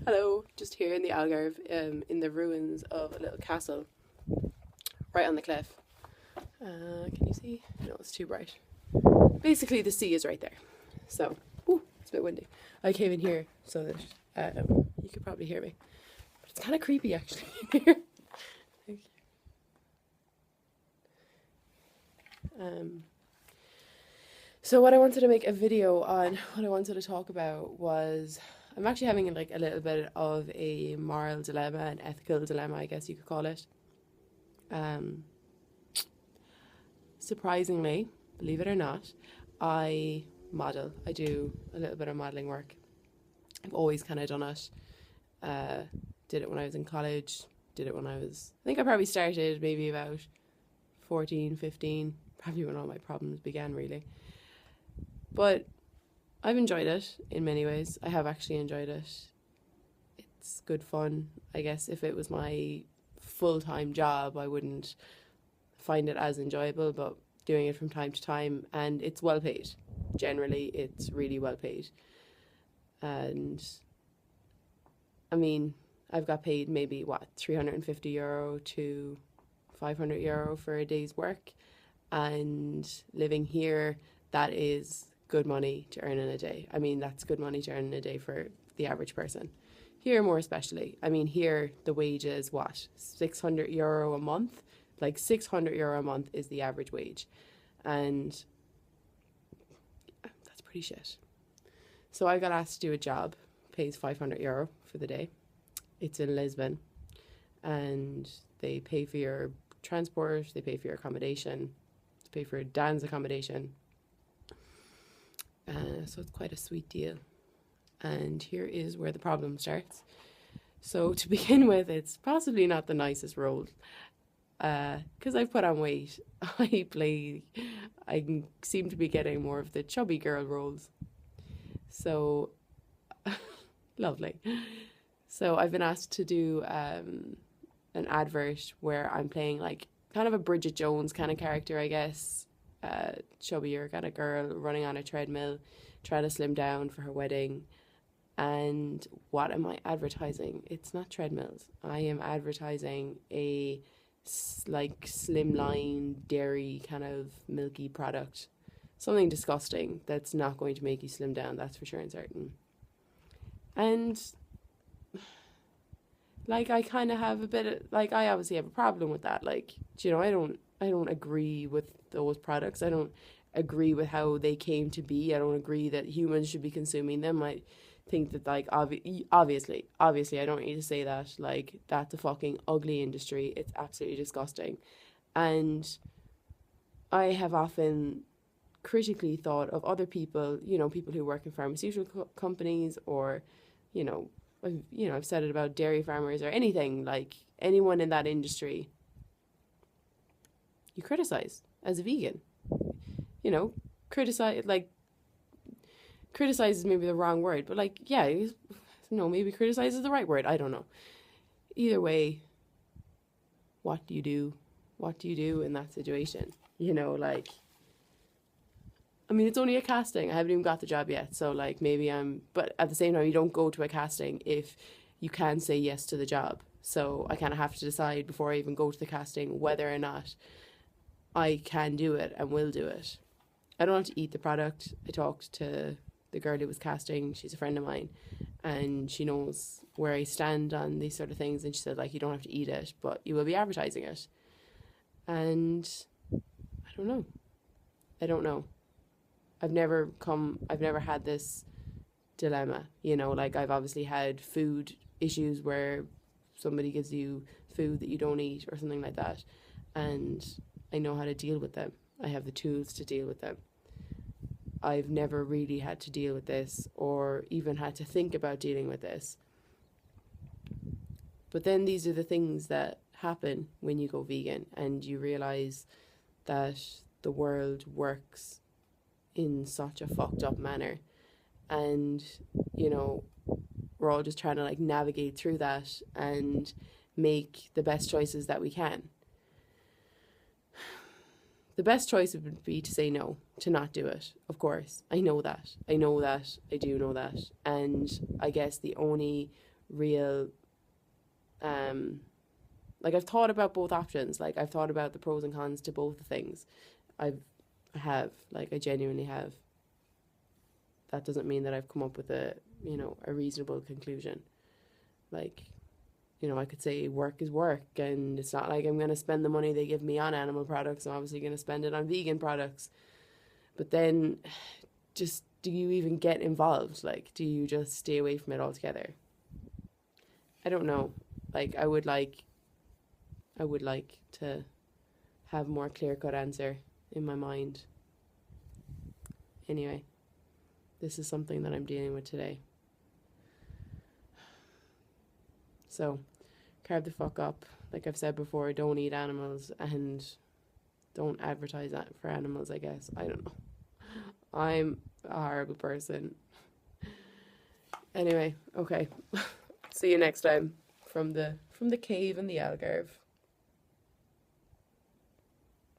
Hello, just here in the Algarve, in the ruins of a little castle right on the cliff. Can you see? No, it's too bright. Basically, the sea is right there. So, it's a bit windy. I came in here so that you could probably hear me. But it's kind of creepy actually in here. Um, so what I wanted to make a video on, what I wanted to talk about was I'm actually having like a little bit of a moral dilemma, an ethical dilemma, I guess you could call it. Um, Surprisingly, believe it or not, I model. I do a little bit of modeling work. I've always kind of done it. Uh, did it when I was in college. Did it when I think I probably started maybe about 14, 15, probably when all my problems began, really. But I've enjoyed it in many ways. I have actually enjoyed it. It's good fun. I guess if it was my full time job, I wouldn't find it as enjoyable, but doing it from time to time, and it's well paid. Generally, it's really well paid. And I mean, I've got paid maybe what, €350 to €500 for a day's work, and living here, that is good money to earn in a day. I mean, that's good money to earn in a day for the average person. Here, more especially. I mean, here the wage is what, €600 a month? Like €600 a month is the average wage, and that's pretty shit. So I got asked to do a job, pays €500 for the day. It's in Lisbon, and they pay for your transport, they pay for your accommodation, they pay for Dan's accommodation. So it's quite a sweet deal. And here is where the problem starts. So to begin with, it's possibly not the nicest role, because I've put on weight. I seem to be getting more of the chubby girl roles. So lovely. So I've been asked to do an advert where I'm playing like kind of a Bridget Jones kind of character, I guess. Chubbier kind of girl running on a treadmill, trying to slim down for her wedding. And what am I advertising? It's not treadmills. I am advertising a like slimline dairy kind of milky product. Something disgusting that's not going to make you slim down, that's for sure and certain. And like I kind of have a bit of like I obviously have a problem with that. Like, you know, I don't agree with those products. I don't agree with how they came to be. I don't agree that humans should be consuming them. I think that like obviously I don't need to say that, like that's a fucking ugly industry. It's absolutely disgusting. And I have often critically thought of other people, you know, people who work in pharmaceutical companies, or you know, I've said it about dairy farmers or anything, like anyone in that industry. You criticize as a vegan, you know, criticize like criticize is maybe the wrong word, but like yeah, no, maybe criticize is the right word. I don't know. Either way, what do you do? What do you do in that situation? You know, like I mean, it's only a casting. I haven't even got the job yet. So, like, maybe but at the same time, you don't go to a casting if you can say yes to the job. So, I kind of have to decide before I even go to the casting whether or not I can do it and will do it. I don't have to eat the product. I talked to the girl who was casting. She's a friend of mine, and she knows where I stand on these sort of things. And she said, like, you don't have to eat it, but you will be advertising it. And I don't know. I don't know. I've never had this dilemma, you know, like I've obviously had food issues where somebody gives you food that you don't eat or something like that, and I know how to deal with them. I have the tools to deal with them. I've never really had to deal with this or even had to think about dealing with this. But then these are the things that happen when you go vegan and you realize that the world works in such a fucked up manner, and you know, we're all just trying to like navigate through that and make the best choices that we can. The best choice would be to say no, to not do it. Of course, I know that. I do know that. And I guess the only real, like I've thought about both options. Like I've thought about the pros and cons to both the things. I have, like I genuinely have. That doesn't mean that I've come up with a reasonable conclusion. Like, I could say work is work, and it's not like I'm going to spend the money they give me on animal products. I'm obviously going to spend it on vegan products. But then, just do you even get involved? Like, do you just stay away from it altogether? I don't know. Like, I would like to have a more clear-cut answer in my mind. Anyway, this is something that I'm dealing with today. So, carve the fuck up. Like I've said before, don't eat animals and don't advertise that for animals, I guess. I don't know. I'm a horrible person. Anyway, okay. See you next time from the cave in the Algarve.